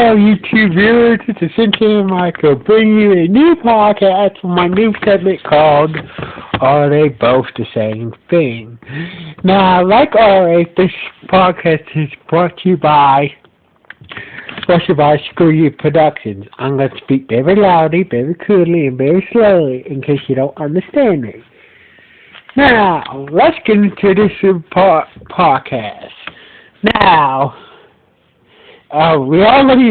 Hello, YouTube viewers. This is Cynthia and Michael bringing you a new podcast from my new segment called Are They Both the Same Thing? Now, like always, this podcast is brought to you by Screw You Productions. I'm going to speak very loudly, very clearly, and very slowly in case you don't understand me. Now, let's get into this podcast. Now, you already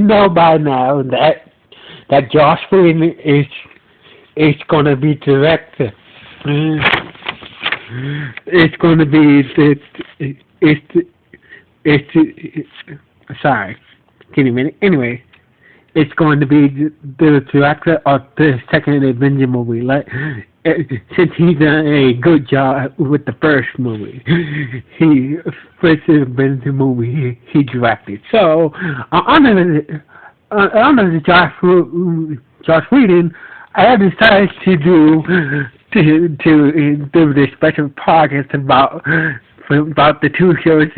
know by now that Josh Whedon is going to be director. It's going to be sorry, give me a minute. Anyway, it's going to be the director of the second Avenger movie. Since he's done a good job with the first movie, first Avenger movie he directed. So, under the Josh Whedon, I decided to do this special podcast about the two shows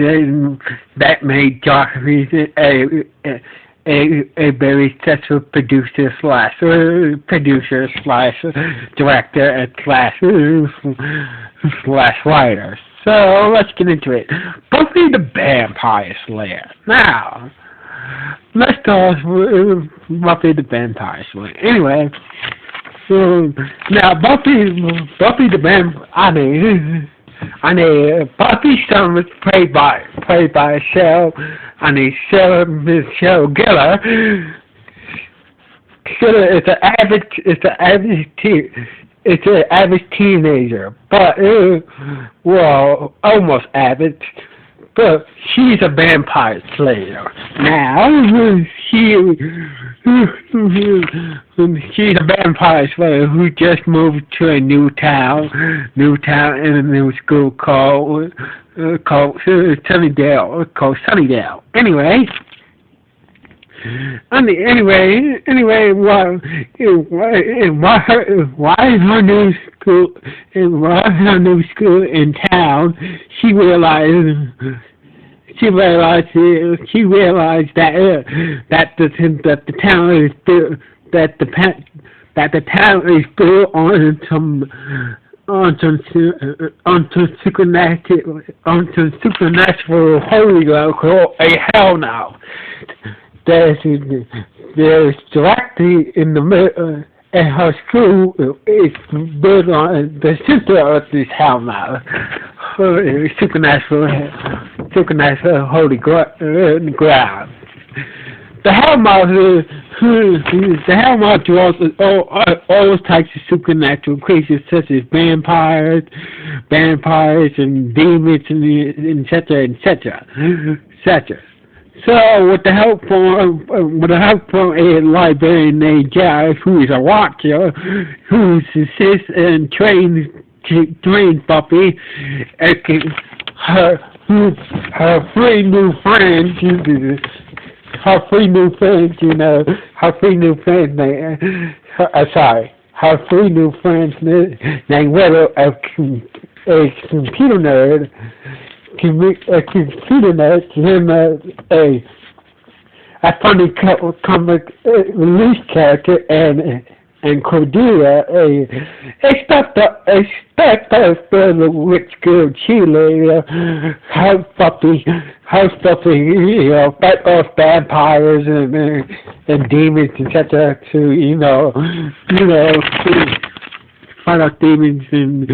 that made Josh Whedon a very successful producer slash director slash writer. So let's get into it. Buffy the Vampire Slayer. Now, let's start with Buffy the Vampire Slayer. Anyway, so now Buffy the Vampire. Buffy's son was played by Michelle Gellar. It's an average teenager, but almost average. But she's a vampire slayer. Now she's a vampire slayer who just moved to a new town in a new school called Sunnydale. Anyway, why her new school in town? She realized that the town is built on some supernatural holy ground called a hell now. There's directly in the middle, and her school is built on the center of this hell now. Supernatural holy ground. The Hellmouth draws all types of supernatural creatures such as vampires and demons and etc. So, with the help from a librarian named Jared, who is a watcher, who assists and trains Buffy, her three new friends named Willow, a computer nerd, a funny comic relief character, and Cordelia, a stuffed up rich girl cheerleader, help Buffy, fight off vampires and demons, etc. To fight off demons and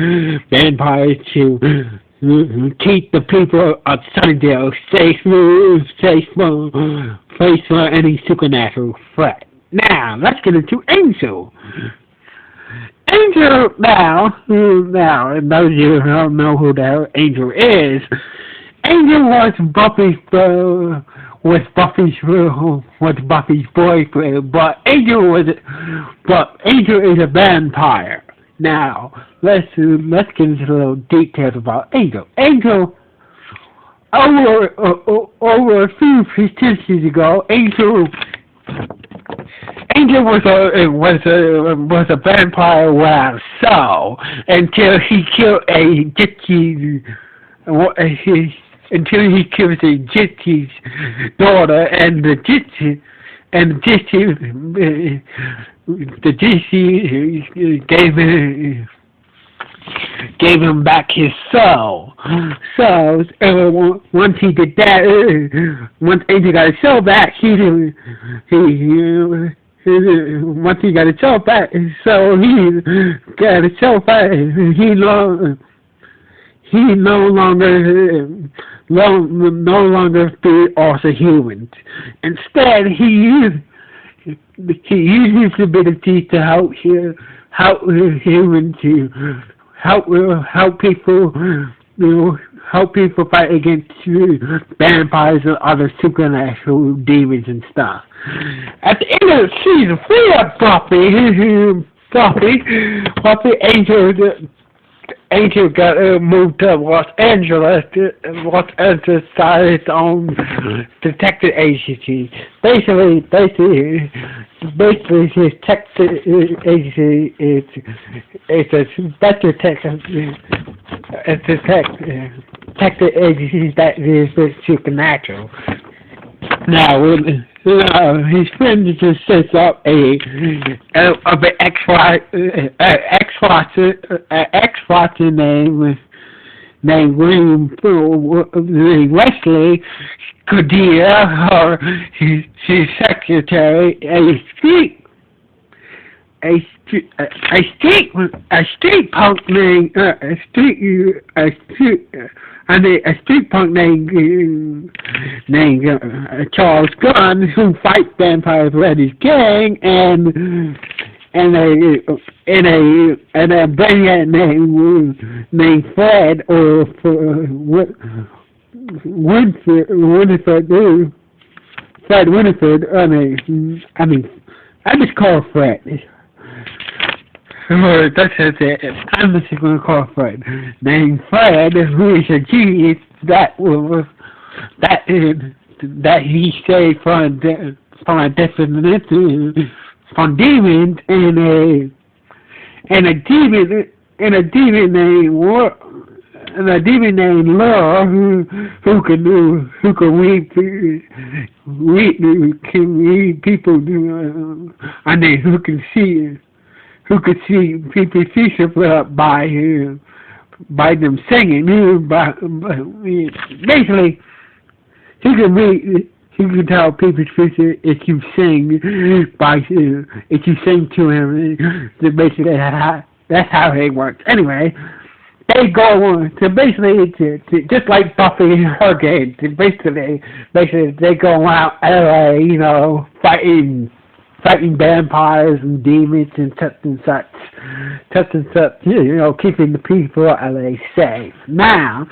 vampires to keep the people of Sunnydale safe from any supernatural threat. Now, let's get into Angel. Now, and those of you who don't know who the hell Angel is, Angel was Buffy's boyfriend, but Angel is a vampire. Now, let's get into a little details about Angel. Angel, over a few centuries ago, Angel was a vampire until he killed a gypsy until he kills the Gypsy's daughter, and the Gypsy gave him back his soul. So once he did that, once Angel got his soul back, once he got his soul back, so he got his soul back. He no longer feared also humans. Instead, he used his ability to help humans, to help people, help people fight against vampires and other supernatural demons and stuff. At the end of season 3 of Buffy Angel got moved to Los Angeles started its own detective agency. Basically, his detective agency is a special detective agency that is supernatural. Now, his friend just sets up an ex-Watson named Wesley Cordelia, or his secretary, a street punk named Charles Gunn, who fights vampires with his gang, and a brainiac named Fred, or Fred Winifred. I just call him Fred. That's it. I'm just going to call Fred. Named Fred, who is a genius that he saved from demons, and a demon named Laura, who can read people, who could see people's future by them singing. Basically, he can tell people's future if you sing to him. Basically, that's how it works. Anyway, they go on. So basically, just like Buffy and her game, basically they go out LA, fighting vampires and demons and such, keeping the people of LA safe. Now,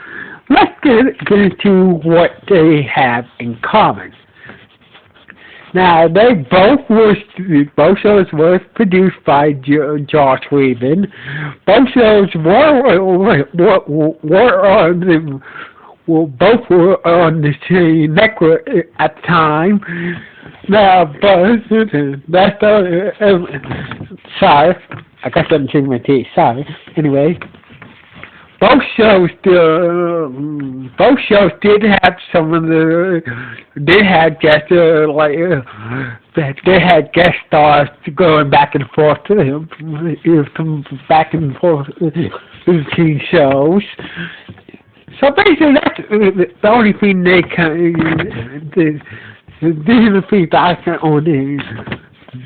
let's get into what they have in common. Now, both shows were produced by Josh Whedon. Both shows both were on the same network at the time. Now, sorry, I got something to my teeth. Sorry. Anyway, both shows did have some of the. They had guest stars going back and forth to them, back and forth between shows. So basically, that's the only thing they these are the things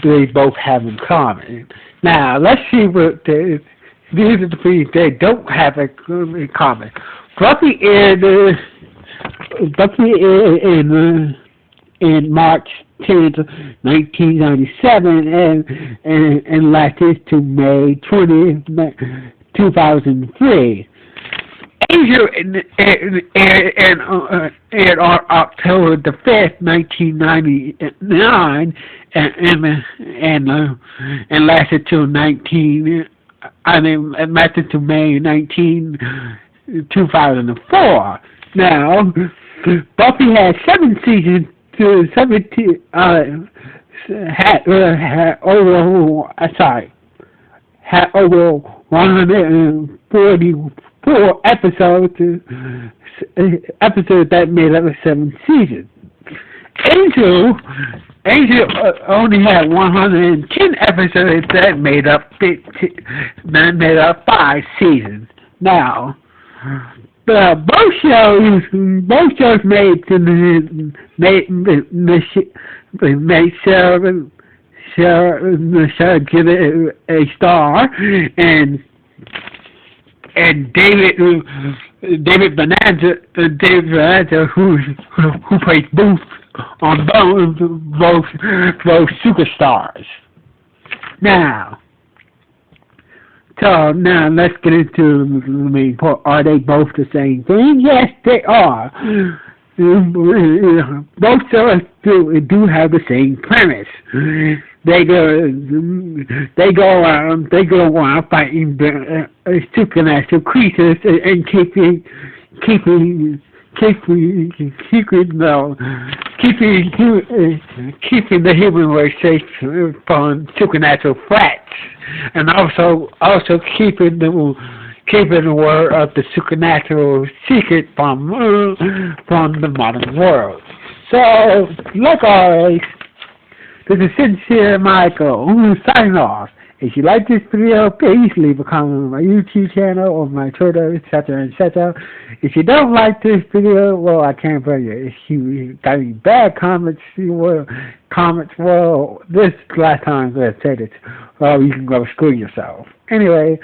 they both have in common. Now, let's see what these are the things they don't have in common. Buffy in March 10th, 1997, and lasted to May 20th, 2003. Angel aired on October the 5th, 1999, and lasted till lasted to May 2004. Now, Buffy had 7 seasons to 17. Had over 140 4 episodes, episodes that made up 7 seasons. Angel only had 110 episodes that made up 5 seasons. Now, both shows made Michelle get a star, and David Bonanza, who plays Booth on both superstars. Now let's get into the main part. Are they both the same thing? Yes, they are. Both shows do have the same premise. They go around fighting supernatural creatures and keeping the human race safe from supernatural threats, and also keeping the world of the supernatural secret from the modern world. So, like always, this is Sincere Michael, signing off. If you like this video, please leave a comment on my YouTube channel or my Twitter, etc., etc. If you don't like this video, well, I can't blame you. If you got any bad comments, well, this last time I said it, well, you can go screw yourself. Anyway,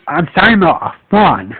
I'm signing off. One.